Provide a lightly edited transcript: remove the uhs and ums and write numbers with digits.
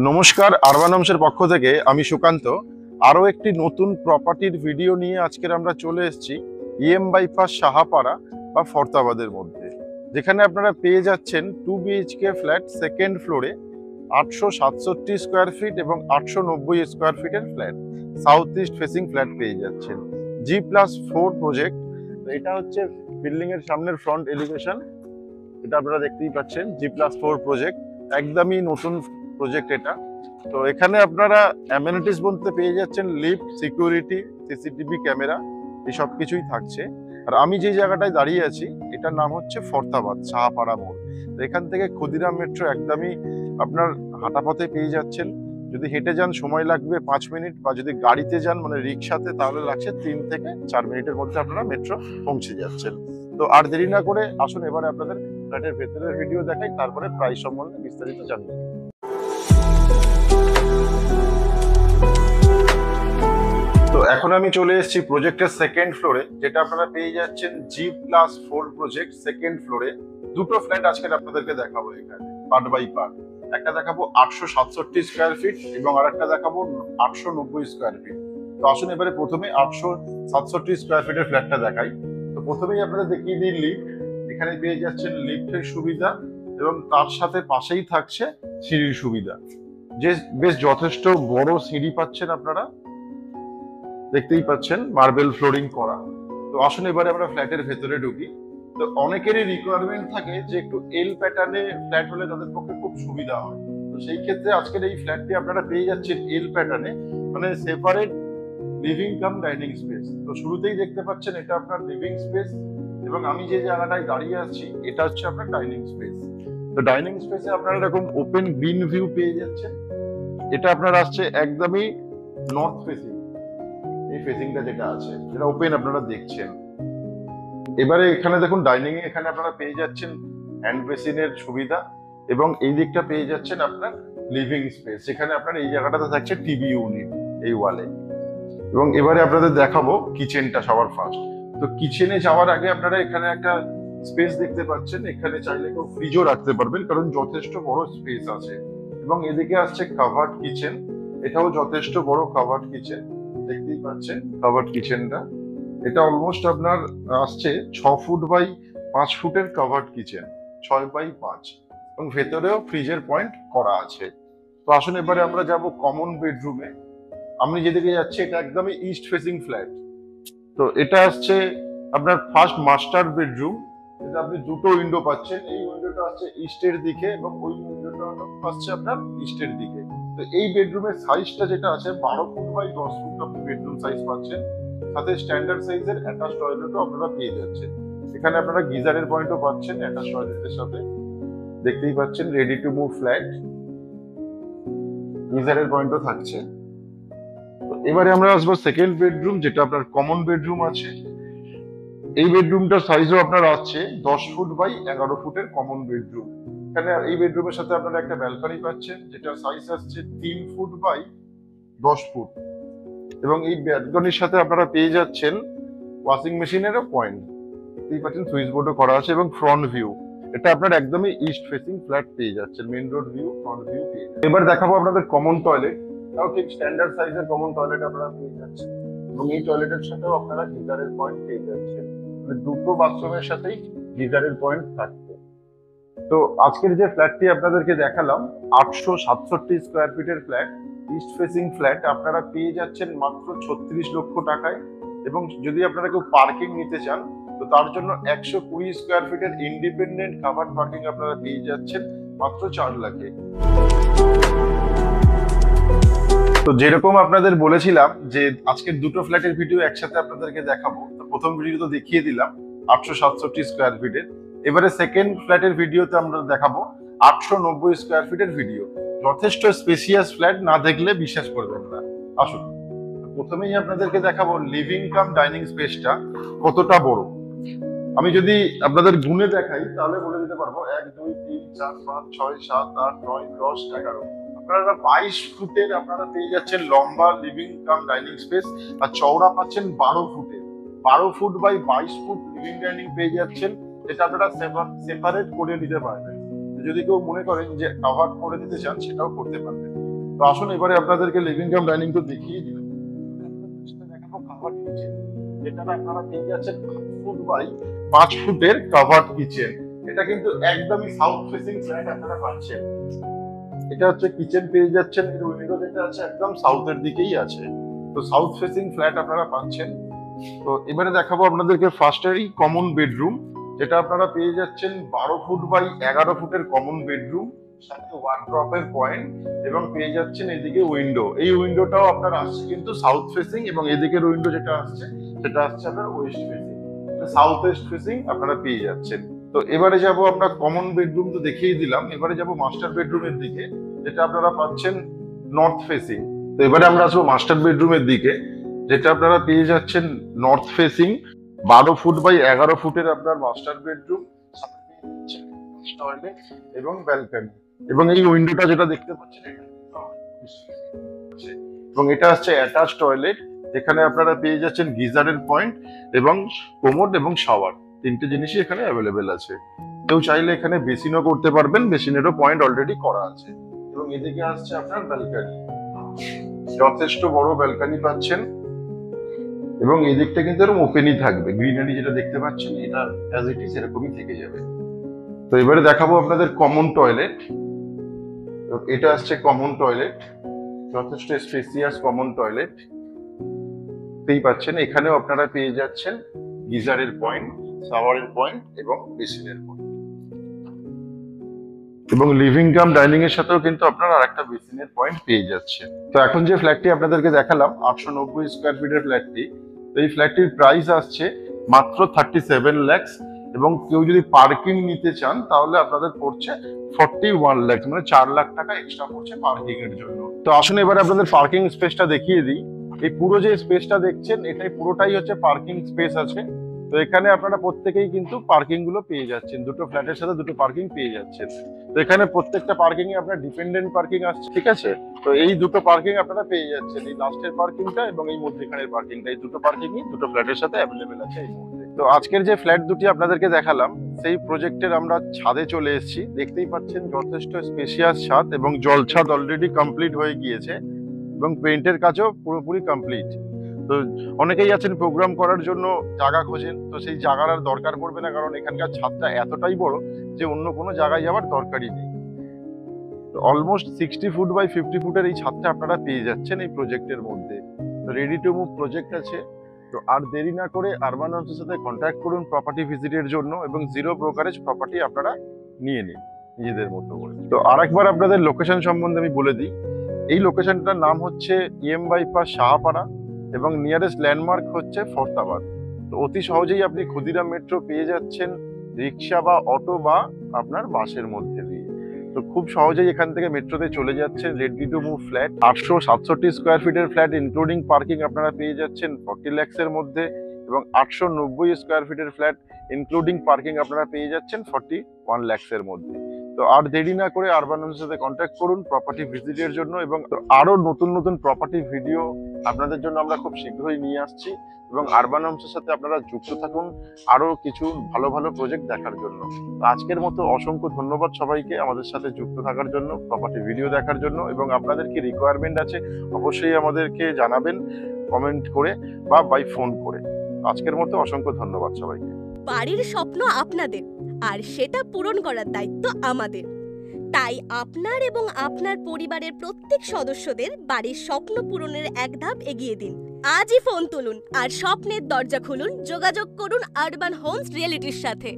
নমস্কার, আরবান হোমসের পক্ষ থেকে আমি সুকান্ত আরো একটি নতুন প্রপার্টির ভিডিও নিয়ে আজকের আমরা চলে এসেছি ইএম বাইপাস সাহাপাড়া বা ফরতাবাদের মধ্যে, যেখানে আপনারা পেয়ে যাচ্ছেন 2 BHK ফ্ল্যাট সেকেন্ড ফ্লোরে 867 স্কোয়ার ফিট এবং 890 স্কোয়ার ফিটের flat, south east facing flat পেয়ে যাচ্ছেন। G+4 project. এটা হচ্ছে বিল্ডিং এর সামনের ফ্রন্ট এলিভেশন, এটা আপনারা দেখতেই পাচ্ছেন। G+4 প্রজেক্ট, একদমই নতুন প্রজেক্ট এটা। তো এখানে আপনারা অ্যামেনিটিস বলতে পেয়ে যাচ্ছেন লিফট, সিকিউরিটি, সিসিটিভি ক্যামেরা, এই সব কিছুই থাকছে। আর আমি যে জায়গাটায় দাঁড়িয়ে আছি এটার নাম হচ্ছে ফরতাবাদ সাহাপাড়া মোড়। তো এখান থেকে ক্ষুদিরাম মেট্রো একদমই আপনার হাঁটা পথে পেয়ে যাচ্ছেন। যদি হেঁটে যান সময় লাগবে 5 মিনিট, বা যদি গাড়িতে যান মানে রিক্সাতে তাহলে লাগছে 3 থেকে 4 মিনিটের মধ্যে আপনারা মেট্রো পৌঁছে যাচ্ছেন। তো আর দেরি না করে আসুন এবারে আপনাদের ফ্ল্যাটের ভেতরের ভিডিও দেখাই, তারপরে প্রাইস সম্বন্ধে বিস্তারিত জানবেন। তো এখন আমি চলে এসেছি প্রজেক্টের সেকেন্ড ফ্লোরে, যেটা আপনারা পেয়ে যাচ্ছেন G+4 প্রজেক্ট সেকেন্ড ফ্লোরে। দুটো ফ্ল্যাট আজকে আপনাদেরকে দেখাবো এখানে পার্ট বাই পার্ট। একটা দেখাবো 867 স্কোয়ার ফিট এবং আরেকটা দেখাবো 890 স্কোয়ার ফিট। তো আসুন এবারে প্রথমে 867 স্কোয়ার ফিটের ফ্ল্যাটটা দেখাই। তো প্রথমেই আপনাদের দেখিয়ে দিই লিফট। এখানে পেয়ে যাচ্ছেন লিফটের সুবিধা এবং তার সাথে পাশেই থাকছে সিঁড়ির সুবিধা, যে বেশ যথেষ্ট বড় সিঁড়ি পাচ্ছেন আপনারা, দেখতেই পাচ্ছেন মার্বেল ফ্লোরিং করা। তো আসুন এবারে আমরা ফ্ল্যাটের ভেতরে ঢুকি। তো অনেকেরই রিকোয়ারমেন্ট থাকে যে একটু এল প্যাটার্নে ফ্ল্যাট হলে তাদের পক্ষে খুব সুবিধা হয়। তো সেই ক্ষেত্রে আজকের এই ফ্ল্যাটটি আপনারা পেয়ে যাচ্ছেন এল প্যাটার্নে, মানে separate living cum dining space. তো শুরুতেই দেখতে পাচ্ছেন এটা আপনার লিভিং স্পেস, এবং আমি যে জায়গাটায় দাঁড়িয়ে আছি এটা হচ্ছে আপনার ডাইনিং স্পেস। তো ডাইনিং স্পেসে আপনারা এরকম ওপেন গ্রিন ভিউ পেয়ে যাচ্ছেন। এটা আপনার আসছে একদমই নর্থ ফেসিং, এই ফেসিংটা যেটা আছে সেটা ওপেন আপনারা দেখছেন। এবারে এখানে দেখুন ডাইনিং এ এখানে আপনারা পেয়ে যাচ্ছেন হ্যান্ড বেসিনের সুবিধা, এবং এই দিকটা পেয়ে যাচ্ছেন আপনার লিভিং স্পেস, যেখানে আপনার এই জায়গাটাতে থাকছে টিভি ইউনিট এই ওয়ালে। এবং এবারে আপনাদের দেখাবো কিচেনটা সবার ফার্স্ট। তো কিচেনে যাওয়ার আগে আপনারা এখানে একটা স্পেস দেখতে পাচ্ছেন, এখানে চাইলে কেউ ফ্রিজও রাখতে পারবেন কারণ যথেষ্ট বড় স্পেস আছে। এবং এদিকে আসছে কাভার্ড কিচেন, এটাও যথেষ্ট বড় কাভার্ড কিচেন, দেখতেই পাচ্ছেন কাভার্ড কিচেনটা। এটা অলমোস্ট আপনার আসছে 6 ফুট বাই 5 ফুটের কাভার্ড কিচেন, 6 বাই 5, এবং ভেতরেও ফ্রিজের পয়েন্ট করা আছে। তো আসুন এবারে আমরা যাব কমন বেডরুমে। আমি যেদিকে যাচ্ছি এটা একদমই ইস্ট ফেসিং ফ্ল্যাট। তো এটা আসছে আপনার ফার্স্ট মাস্টার বেডরুম, যেটা আপনি দুটো উইন্ডো পাচ্ছেন। এই উইন্ডোটা আসছে ইস্টের দিকে এবং ওই উইন্ডোটা আসছে আপনার ইস্টের দিকে। তো এই বেডরুমের সাইজটা যেটা আছে 12 ফুট বাই 10 ফুট আপনি বেডরুম সাইজ পাচ্ছেন, সাথে স্ট্যান্ডার্ড সাইজের অ্যাটাচ টয়লেটও আপনারা পেয়ে যাচ্ছেন। এখানে আপনারা গিজারের পয়েন্টও পাচ্ছেন অ্যাটাচ টয়লেটের সাথে, দেখতেই পাচ্ছেন রেডি টু মুভ ফ্ল্যাট, গিজারের পয়েন্টও থাকছে। এবারে আমরা আসবো সেকেন্ড বেডরুম, যেটা আপনার কমন বেডরুম আছে। এই বেডরুমটার সাইজও আপনার আসছে 10 ফুট বাই 11 ফুটের কমন বেডরুম। এখানে এই বেডরুমের সাথে আপনারা একটা ব্যালকনি পাচ্ছেন, যেটা সাইজ আসছে 3 ফুট বাই 10 ফুট, এবং এই ব্যালকনির সাথে আপনারা পেয়ে যাচ্ছেন ওয়াশিং মেশিনেরও পয়েন্ট, দেখতেই পাচ্ছেন সুইচ বোর্ডও করা আছে, এবং ফ্রন্ট ভিউ এটা আপনার একদমই ইস্ট ফেসিং ফ্ল্যাট পেয়ে যাচ্ছেন, main road view, front view পেয়ে যাচ্ছেন। এবার দেখাবো আপনাদের কমন টয়লেট, তাও ঠিক স্ট্যান্ডার্ড সাইজের কমন টয়লেট আপনারা পেয়ে যাচ্ছেন, এবং এই টয়লেটের সাথেও আপনারা গিজারের পয়েন্ট পেয়ে যাচ্ছেন, মানে দুটো বাথরুমের সাথেই গিজারের পয়েন্ট থাকবে। তো আজকের যে ফ্ল্যাটটি আপনাদেরকে দেখালাম 867 স্কোয়ার ফিটের ফ্ল্যাট, ইস্ট ফেসিং ফ্ল্যাট, আপনারা পেয়ে যাচ্ছেন মাত্র 36 লক্ষ টাকায়। এবং যদি আপনারা কেউ পার্কিং নিতে চান তো তার জন্য 120 স্কোয়ার ফিটের ইন্ডিপেন্ডেন্ট কাভার্ড পার্কিং আপনারা পেয়ে যাচ্ছেন মাত্র 4 লাখে। তো যেরকম আপনাদের বলেছিলাম যে আজকের দুটো ফ্ল্যাটের ভিডিও একসাথে আপনাদেরকে দেখাবো, তো প্রথম ভিডিও তো দেখিয়ে দিলাম 867 স্কোয়ার ফিটের। এবারে সেকেন্ড ফ্ল্যাটের ভিডিওতে আমরা দেখাবো 890 স্কোয়ার ফিটের ভিডিও। যথেষ্ট স্পেসিয়াস ফ্ল্যাট, না দেখলে বিশ্বাস করবেন না। আসুন প্রথমেই আপনাদেরকে দেখাবো লিভিং কাম ডাইনিং স্পেসটা কতটা বড়। আমি যদি আপনাদের গুণে দেখাই তাহলে বলে দিতে পারবো 1 2 3 4 5 6 7 8 9 10 11। আপনারা 22 ফুটের আপনারা পেয়ে যাচ্ছেন লম্বা লিভিং কাম ডাইনিং স্পেস, আর চওড়া পাচ্ছেন 12 ফুটের, 12 foot by 22 foot living dining পেয়ে যাচ্ছেন, যেটা আপনারা সেপারেট করে নিতে পারবেন। যদি কেউ মনে করেন যে কাভার করে দিতে চান সেটাও করতে পারবেন। তো আসুন এবারে আপনাদেরকে লিভিং কাম ডাইনিং তো দেখিয়ে দিলাম, দেখাবো কাভার্ড কিচেন, যেটা আপনারা পেয়ে যাচ্ছেন 8 ফুট বাই 5 ফুটের কাভার্ড কিচেন। এটা কিন্তু একদমই সাউথ ফেসিং ফ্ল্যাট আপনারা পাচ্ছেন। এটা হচ্ছে কিচেন পেয়ে যাচ্ছেন, এর উইন্ডো যেটা আছে একদম সাউথের দিকেই আছে। তো সাউথ ফেসিং ফ্ল্যাট আপনারা পাচ্ছেন। তো এবারে দেখাবো আপনাদেরকে ফার্স্টেরই কমন বেডরুম, যেটা আপনারা পেয়ে যাচ্ছেন 12 ফুট বাই 11 ফুটের কমন বেডরুম, সাথে ওয়ার্ড্রপের পয়েন্ট, এবং পেয়ে যাচ্ছেন এদিকে উইন্ডো। এই উইন্ডোটাও আপনার আসছে কিন্তু সাউথ ফেসিং, এবং এদিকের উইন্ডো যেটা আসছে সেটা আসছে আপনার West facing, south West facing আপনারা পেয়ে যাচ্ছেন। তো এবারে যাব আমরা কমন বেডরুম তো দেখিয়ে দিলাম, এবারে যাব মাস্টার বেডরুমের দিকে, যেটা আপনারা পাচ্ছেন নর্থ ফেসিং। তো এবারে আমরা আসবো মাস্টার বেডরুমের দিকে, যেটা আপনারা পেয়ে যাচ্ছেন নর্থ ফেসিং, 12 ফুট বাই 11 ফুটের আপনার মাস্টার বেডরুম, টয়লেট এবং ব্যালকনি, এবং এই উইন্ডোটা যেটা দেখতে পাচ্ছেন এবং এটা হচ্ছে অ্যাটাচ টয়লেট, এখানে আপনারা পেয়ে যাচ্ছেন গিজারের পয়েন্ট এবং কোমোড এবং শাওয়ার, তিনটে জিনিসই এখানে অ্যাভেলেবেল আছে। কেউ চাইলে এখানে বেসিনও করতে পারবেন, বেসিনেরও পয়েন্ট অলরেডি করা আছে। এবং এদিকে আসছে আপনার ব্যালকনি, যথেষ্ট বড় ব্যালকনি পাচ্ছেন, এবং এই দিকটা কিন্তু এরকম ওপেনই থাকবে, গ্রিনারি যেটা দেখতে পাচ্ছেন এটা অ্যাজ ইট ইজ এরকমই থেকে যাবে। তো এবারে দেখাবো আপনাদের কমন টয়লেট। এটা আসছে কমন টয়লেট, যথেষ্ট স্পেসিয়াস কমন টয়লেট পেয়ে পাচ্ছেন। এখানেও আপনারা পেয়ে যাচ্ছেন গিজারের পয়েন্ট, শাওয়ারের পয়েন্ট এবং বেসিনের পয়েন্ট, এবং লিভিং কাম ডাইনিং এর সাথেও কিন্তু আপনারা আরেকটা বেসিনের পয়েন্ট পেয়ে যাচ্ছেন। তো এখন যে ফ্ল্যাটটি আপনাদেরকে দেখালাম 890 স্কয়ার ফিটের ফ্ল্যাটটি, তো এই ফ্ল্যাটটির প্রাইস আসছে মাত্র 37 লাখ, এবং কেউ যদি পার্কিং নিতে চান তাহলে আপনাদের পড়ছে 41 লাখ, মানে 4 লাখ টাকা এক্সট্রা পড়ছে পার্কিং এর জন্য। তো আসুন এবারে আপনাদের পার্কিং স্পেসটা দেখিয়ে দিই। এই পুরো যে স্পেসটা দেখছেন এটাই পুরোটাই হচ্ছে পার্কিং স্পেস আছে। তো এখানে আপনারা প্রত্যেকেই কিন্তু পার্কিং গুলো পেয়ে যাচ্ছেন, দুটো ফ্ল্যাটের সাথে দুটো পার্কিং পেয়ে যাচ্ছেন। তো এখানে প্রত্যেকটা পার্কিং এ আপনার ডিপেন্ডেন্ট পার্কিং আসছে, ঠিক আছে। তো এই দুটো পার্কিং আপনারা পেয়ে যাচ্ছেন, এই লাস্টের পার্কিংটা এবং এই মধ্যখানের পার্কিংটা, এই দুটো পার্কিংই দুটো ফ্ল্যাটের সাথে অ্যাভেলেবেল আছে এই মুহূর্তে। তো আজকের যে ফ্ল্যাট দুটি আপনাদেরকে দেখালাম সেই প্রজেক্টের আমরা ছাদে চলে এসেছি, দেখতেই পাচ্ছেন যথেষ্ট স্পেশিয়াস ছাদ, এবং জল ছাদ অলরেডি কমপ্লিট হয়ে গিয়েছে এবং পেইন্টের কাজও পুরোপুরি কমপ্লিট। তো অনেকেই আছেন প্রোগ্রাম করার জন্য জায়গা খোঁজেন, তো সেই জায়গার আর দরকার পড়বে না, কারণ এখানকার ছাদটা এতটাই বড় যে অন্য কোনো জায়গায় যাওয়ার দরকারই নেই। অলমোস্ট 60 ফুট বাই 50 ফুটের এই ছাদটা আপনারা পেয়ে যাচ্ছেন এই প্রজেক্টের মধ্যে। রেডি টু মুভ প্রজেক্ট আছে। তো আর দেরি না করে আরবান হাউসের সাথে কন্ট্যাক্ট করুন প্রপার্টি ভিজিটের জন্য, এবং জিরো ব্রোকারেজ প্রপার্টি আপনারা নিয়ে নিন নিজেদের মতো করে। তো আরেকবার আপনাদের লোকেশন সম্বন্ধে আমি বলে দিই। এই লোকেশনটার নাম হচ্ছে EM বাইপাস শাহপাড়া, এবং নিয়ারেস্ট ল্যান্ডমার্ক হচ্ছে ফরতাবাদ। তো অতি সহজেই আপনি ক্ষুদিরাম মেট্রো পেয়ে যাচ্ছেন রিক্সা বা অটো বা আপনার বাসের মধ্যে দিয়ে। তো খুব সহজেই এখান থেকে মেট্রোতে চলে যাচ্ছেন। Ready to move flat 867 square ফিটের ফ্ল্যাট ইনক্লুডিং পার্কিং আপনারা পেয়ে যাচ্ছেন 40 লাখসের মধ্যে, এবং 890 স্কোয়ার ফিটের ফ্ল্যাট ইনক্লুডিং পার্কিং আপনারা পেয়ে যাচ্ছেন 41 লাখসের মধ্যে। তো আর দেরি না করে আরবান হাউসের সাথে কন্ট্যাক্ট করুন প্রপার্টি ভিজিটের জন্য, এবং আরো নতুন নতুন প্রপার্টি ভিডিও আপনাদের জন্য আমরা খুব শীঘ্রই নিয়ে আসছি, এবং আরবান হাউসের সাথে আপনারা যুক্ত থাকুন আরো কিছু ভালো ভালো প্রজেক্ট দেখার জন্য। তো আজকের মতো অসংখ্য ধন্যবাদ সবাইকে আমাদের সাথে যুক্ত থাকার জন্য, প্রপার্টি ভিডিও দেখার জন্য, এবং আপনাদের কি রিকোয়ারমেন্ট আছে অবশ্যই আমাদেরকে জানাবেন কমেন্ট করে বা বাই ফোন করে। আজকের মতো অসংখ্য ধন্যবাদ সবাইকে। বাড়ির স্বপ্ন আপনাদের, আর সেটা পূরণ করার দায়িত্ব আমাদের। তাই আপনার এবং আপনার পরিবারের প্রত্যেক সদস্যদের বাড়ির স্বপ্ন পূরণের এক ধাপ এগিয়ে দিন। আজই ফোন তুলুন আর স্বপ্নের দরজা খুলুন। যোগাযোগ করুন আরবান হোমস রিয়েলিটির সাথে।